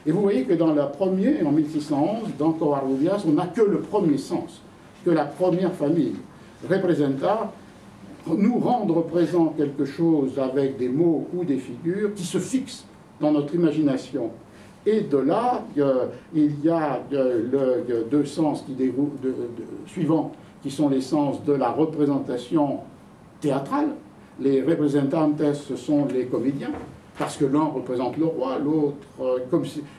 Et vous voyez que dans la première, en 1611, dans Covarrubias, on n'a que le premier sens, que la première famille. Representa, nous rendre présent quelque chose avec des mots ou des figures qui se fixent dans notre imagination. Et de là, il y a deux sens qui suivants, qui sont les sens de la représentation théâtrale. Les representantes, ce sont les comédiens, parce que l'un représente le roi, l'autre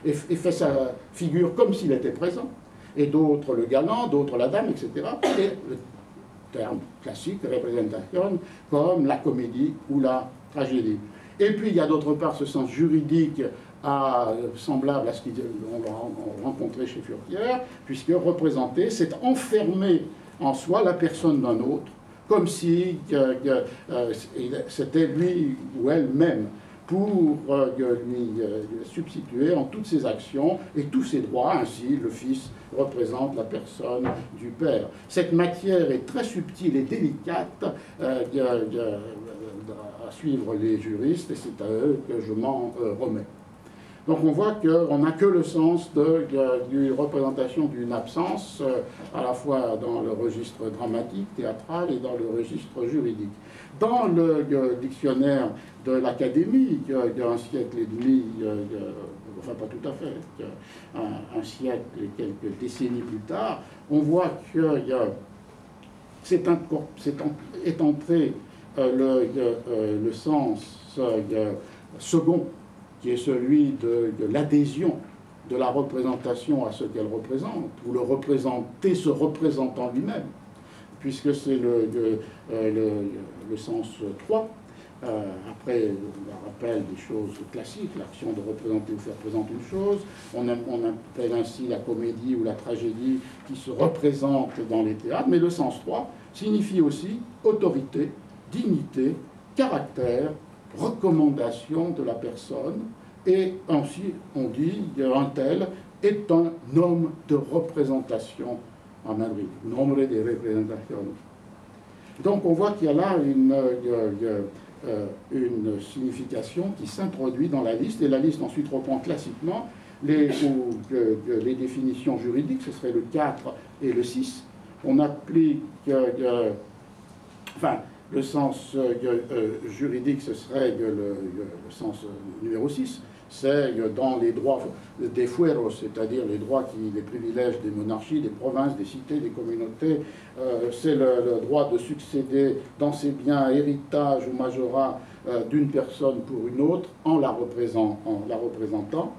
et fait sa figure comme s'il était présent, et d'autres le galant, d'autres la dame, etc. Et le terme classique, représentation, comme la comédie ou la tragédie. Et puis il y a d'autre part ce sens juridique semblable à ce qu'on rencontrait chez Furetière, puisque représenter, c'est enfermer en soi la personne d'un autre, comme si c'était lui ou elle-même, pour lui substituer en toutes ses actions et tous ses droits. Ainsi, le fils représente la personne du père. Cette matière est très subtile et délicate à suivre les juristes, et c'est à eux que je m'en remets. Donc on voit qu'on n'a que le sens d'une représentation d'une absence, à la fois dans le registre dramatique, théâtral, et dans le registre juridique. Dans le dictionnaire de l'Académie, d'un siècle et demi, enfin pas tout à fait, un siècle et quelques décennies plus tard, on voit que est entré le sens second, qui est celui de l'adhésion de la représentation à ce qu'elle représente, ou le représenter se représentant lui-même, puisque c'est le sens 3. Après, on rappelle des choses classiques, l'action de représenter ou faire présenter une chose. On appelle ainsi la comédie ou la tragédie qui se représente dans les théâtres, mais le sens 3 signifie aussi autorité, dignité, caractère, recommandation de la personne, et ainsi on dit un tel est un homme de représentation à Madrid, nombre de représentations. Donc on voit qu'il y a là une signification qui s'introduit dans la liste, et la liste ensuite reprend classiquement les définitions juridiques, ce serait le 4 et le 6. On applique le sens juridique, ce serait le sens numéro 6, c'est dans les droits des fueros, c'est-à-dire les droits les privilèges des monarchies, des provinces, des cités, des communautés. C'est le droit de succéder dans ses biens, héritage ou majorat d'une personne pour une autre en la représentant.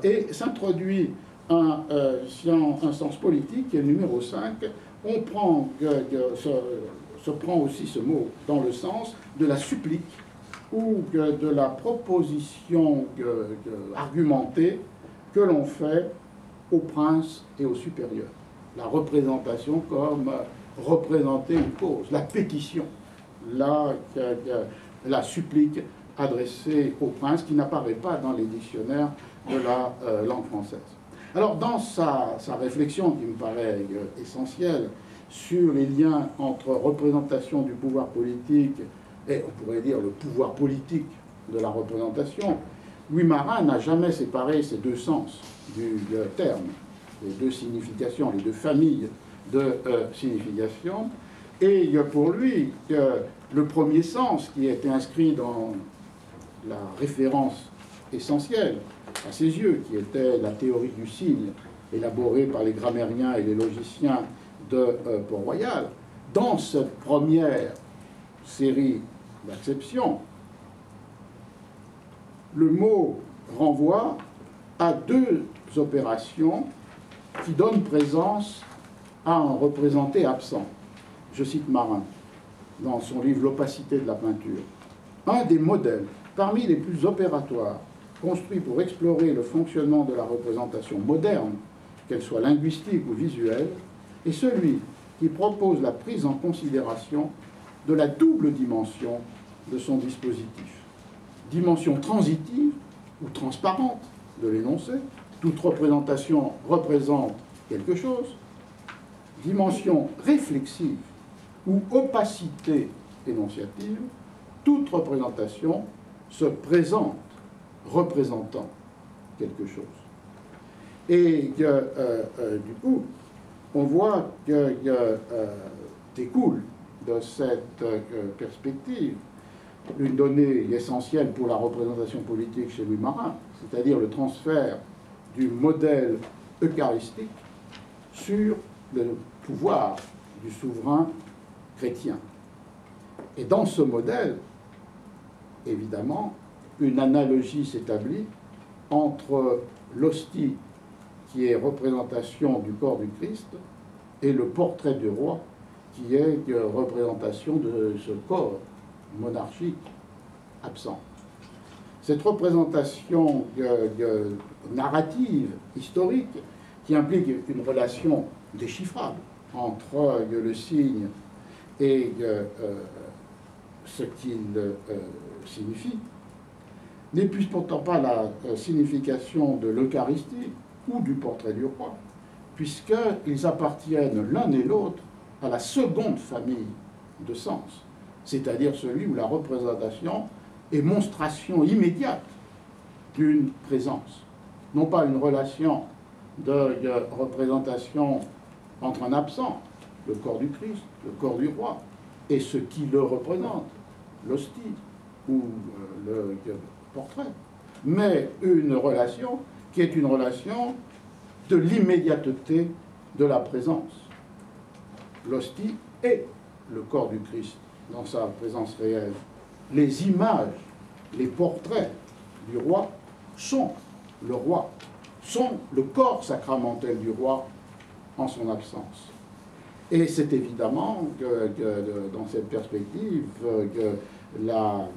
Et s'introduit un sens politique qui est le numéro 5. On se prend aussi ce mot dans le sens de la supplique ou de la proposition argumentée que l'on fait au prince et au supérieur. La représentation comme représenter une cause, la pétition, la supplique adressée au prince qui n'apparaît pas dans les dictionnaires de la langue française. Alors dans sa réflexion qui me paraît essentielle, sur les liens entre représentation du pouvoir politique et, on pourrait dire, le pouvoir politique de la représentation, Louis Marin n'a jamais séparé ces deux sens du terme, les deux significations, les deux familles de significations. Et pour lui, le premier sens qui était inscrit dans la référence essentielle à ses yeux, qui était la théorie du signe, élaborée par les grammairiens et les logiciens de Port-Royal, dans cette première série d'acceptions, le mot renvoie à deux opérations qui donnent présence à un représenté absent. Je cite Marin dans son livre L'opacité de la peinture. Un des modèles parmi les plus opératoires construits pour explorer le fonctionnement de la représentation moderne, qu'elle soit linguistique ou visuelle, est celui qui propose la prise en considération de la double dimension de son dispositif. Dimension transitive ou transparente de l'énoncé, toute représentation représente quelque chose. Dimension réflexive ou opacité énonciative, toute représentation se présente représentant quelque chose. Et du coup, on voit que découle de cette perspective une donnée essentielle pour la représentation politique chez Louis Marin, c'est-à-dire le transfert du modèle eucharistique sur le pouvoir du souverain chrétien. Et dans ce modèle, évidemment, une analogie s'établit entre l'hostie, qui est représentation du corps du Christ, et le portrait du roi, qui est représentation de ce corps monarchique absent. Cette représentation narrative, historique, qui implique une relation déchiffrable entre le signe et ce qu'il signifie, n'épuise pourtant pas la signification de l'Eucharistie ou du portrait du roi, puisqu'ils appartiennent l'un et l'autre à la seconde famille de sens, c'est-à-dire celui où la représentation est monstration immédiate d'une présence, non pas une relation de représentation entre un absent, le corps du Christ, le corps du roi, et ce qui le représente, l'hostie ou le portrait, mais une relation qui est une relation de l'immédiateté de la présence. L'hostie est le corps du Christ dans sa présence réelle. Les images, les portraits du roi sont le roi, sont le corps sacramentel du roi en son absence. Et c'est évidemment que dans cette perspective, dans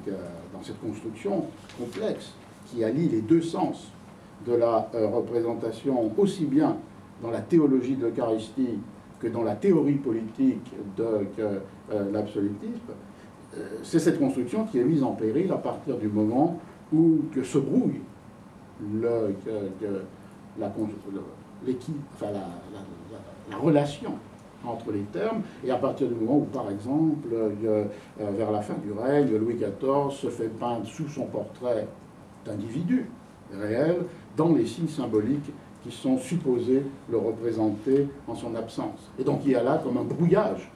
cette construction complexe qui allie les deux sens de la représentation, aussi bien dans la théologie de l'Eucharistie que dans la théorie politique de l'absolutisme, c'est cette construction qui est mise en péril à partir du moment où se brouille la relation entre les termes, et à partir du moment où, par exemple, vers la fin du règne, Louis XIV se fait peindre sous son portrait d'individu réel dans les signes symboliques qui sont supposés le représenter en son absence. Et donc il y a là comme un brouillage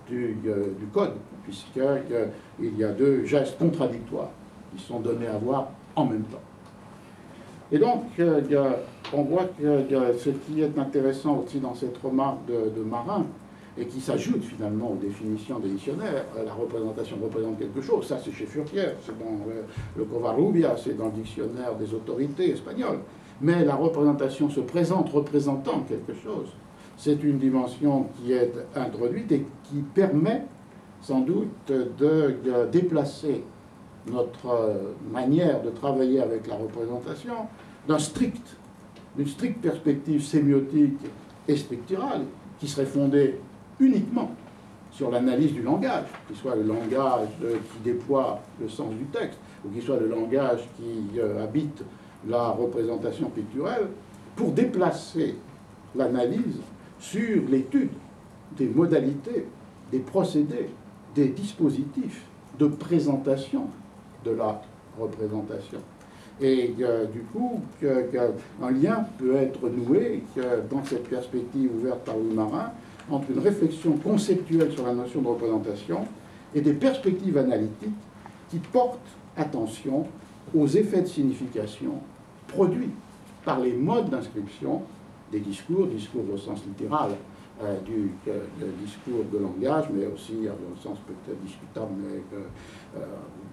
du code, puisqu'il y a deux gestes contradictoires qui sont donnés à voir en même temps. Et donc, on voit que ce qui est intéressant aussi dans cette remarque de Marin, et qui s'ajoute finalement aux définitions des dictionnaires, la représentation représente quelque chose, ça c'est chez Furquier, c'est dans le Covarrubias, c'est dans le dictionnaire des autorités espagnoles, mais la représentation se présente représentant quelque chose. C'est une dimension qui est introduite et qui permet sans doute de déplacer notre manière de travailler avec la représentation d'une stricte perspective sémiotique et scripturale qui serait fondée uniquement sur l'analyse du langage, qu'il soit le langage qui déploie le sens du texte, ou qu'il soit le langage qui habite la représentation picturale, pour déplacer l'analyse sur l'étude des modalités, des procédés, des dispositifs de présentation de la représentation. Et du coup, un lien peut être noué dans cette perspective ouverte par Louis Marin entre une réflexion conceptuelle sur la notion de représentation et des perspectives analytiques qui portent attention aux effets de signification produits par les modes d'inscription des discours au sens littéral du discours de langage, mais aussi dans le sens peut-être discutable, mais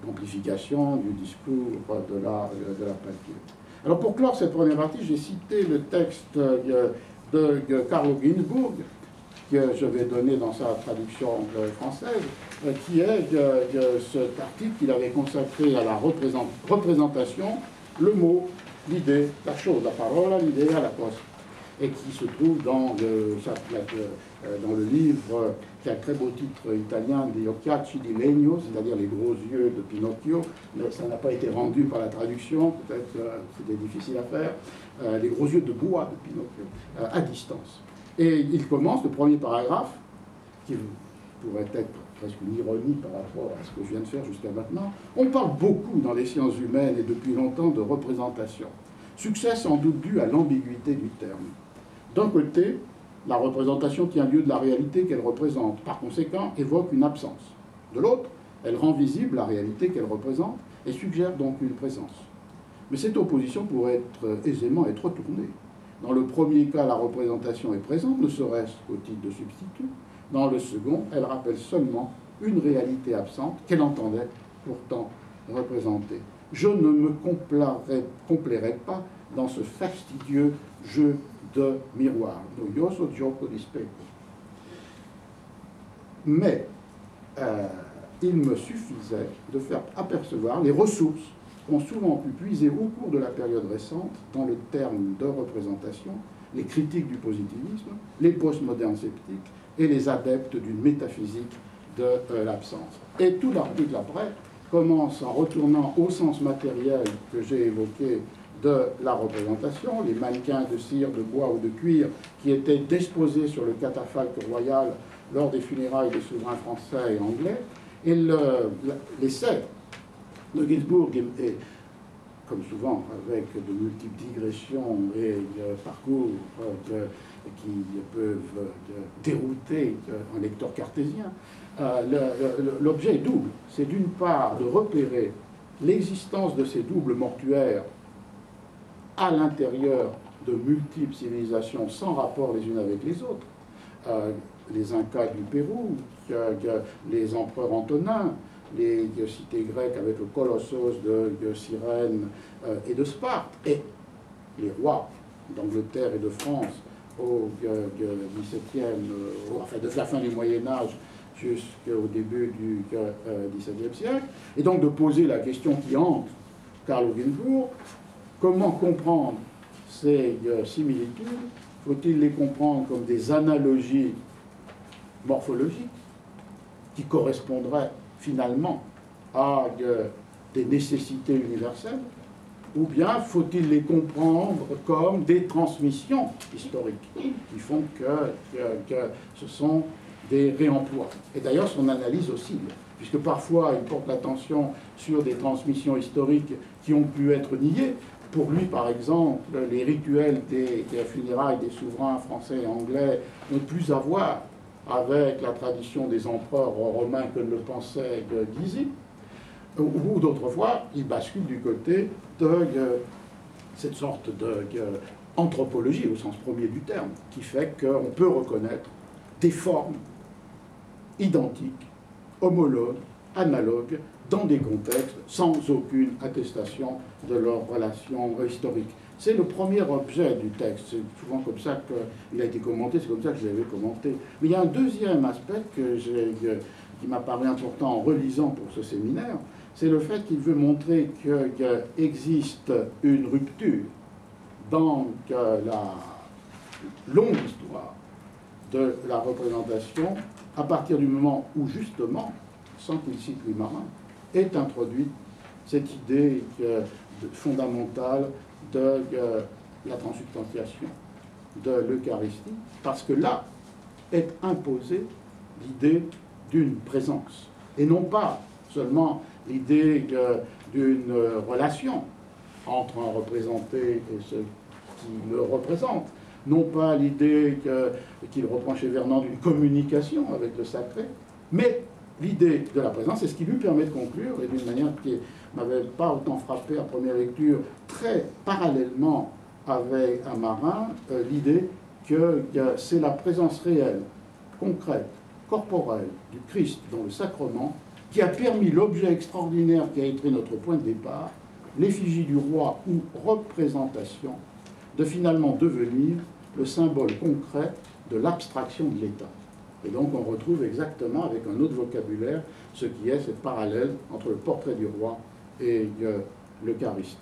d'amplification du discours de la peinture. Alors pour clore cette première partie, j'ai cité le texte de Carlo Ginzburg, que je vais donner dans sa traduction française, qui est cet article qu'il avait consacré à la représentation, le mot, l'idée, la chose, la parole, l'idée à la poste, et qui se trouve dans le livre qui a un très beau titre italien, Gli occhiacci di legno, c'est-à-dire les gros yeux de Pinocchio, mais ça n'a pas été rendu par la traduction, peut-être c'était difficile à faire, les gros yeux de bois de Pinocchio, à distance. Et il commence, le premier paragraphe, qui pourrait être presque une ironie par rapport à ce que je viens de faire jusqu'à maintenant. On parle beaucoup dans les sciences humaines et depuis longtemps de représentation. Succès sans doute dû à l'ambiguïté du terme. D'un côté, la représentation tient lieu de la réalité qu'elle représente, par conséquent évoque une absence. De l'autre, elle rend visible la réalité qu'elle représente et suggère donc une présence. Mais cette opposition pourrait aisément être retournée. Dans le premier cas, la représentation est présente, ne serait-ce qu'au titre de substitut. Dans le second, elle rappelle seulement une réalité absente qu'elle entendait pourtant représenter. Je ne me complairai pas dans ce fastidieux jeu de miroir. Noioso gioco di specchio. Mais il me suffisait de faire apercevoir les ressources qu'ont souvent pu puiser au cours de la période récente dans le terme de représentation les critiques du positivisme, les postmodernes sceptiques et les adeptes d'une métaphysique de l'absence. Et tout l'article après commence en retournant au sens matériel que j'ai évoqué de la représentation, les mannequins de cire, de bois ou de cuir qui étaient disposés sur le catafalque royal lors des funérailles des souverains français et anglais, et l'essai de Ginsburg est, comme souvent, avec de multiples digressions et parcours qui peuvent dérouter un lecteur cartésien, l'objet est double. C'est d'une part de repérer l'existence de ces doubles mortuaires à l'intérieur de multiples civilisations sans rapport les unes avec les autres. Les Incas du Pérou, les empereurs antonins, les cités grecques avec le colossos de Cyrène et de Sparte, et les rois d'Angleterre et de France au XVIIe, enfin de la fin du Moyen-Âge jusqu'au début du XVIIe siècle, et donc de poser la question qui hante Carlo Ginzburg: comment comprendre ces similitudes? Faut-il les comprendre comme des analogies morphologiques qui correspondraient finalement à des nécessités universelles, ou bien faut-il les comprendre comme des transmissions historiques qui font que ce sont des réemplois? Et d'ailleurs, son analyse oscille, puisque parfois il porte l'attention sur des transmissions historiques qui ont pu être niées. Pour lui, par exemple, les rituels des funérailles des souverains français et anglais n'ont plus à voir avec la tradition des empereurs romains que ne le pensait Gysi, ou d'autres fois, il bascule du côté de cette sorte d'anthropologie, au sens premier du terme, qui fait qu'on peut reconnaître des formes identiques, homologues, analogues, dans des contextes sans aucune attestation de leur relation historique. C'est le premier objet du texte. C'est souvent comme ça qu'il a été commenté, c'est comme ça que je l'avais commenté. Mais il y a un deuxième aspect qui m'a paru important en relisant pour ce séminaire, c'est le fait qu'il veut montrer qu'il existe une rupture dans la longue histoire de la représentation à partir du moment où, justement, sans qu'il cite Louis Marin, est introduite cette idée fondamentale de la transubstantiation, de l'Eucharistie, parce que là est imposée l'idée d'une présence, et non pas seulement l'idée d'une relation entre un représenté et ceux qui le représentent, non pas l'idée qu'il reprend chez Vernon d'une communication avec le sacré, mais l'idée de la présence, c'est ce qui lui permet de conclure, et d'une manière qui ne m'avait pas autant frappé à première lecture, très parallèlement avec un marin, l'idée que c'est la présence réelle, concrète, corporelle du Christ dans le sacrement qui a permis l'objet extraordinaire qui a été notre point de départ, l'effigie du roi ou représentation, de finalement devenir le symbole concret de l'abstraction de l'État. Et donc on retrouve exactement, avec un autre vocabulaire, ce qui est cette parallèle entre le portrait du roi et l'Eucharistie.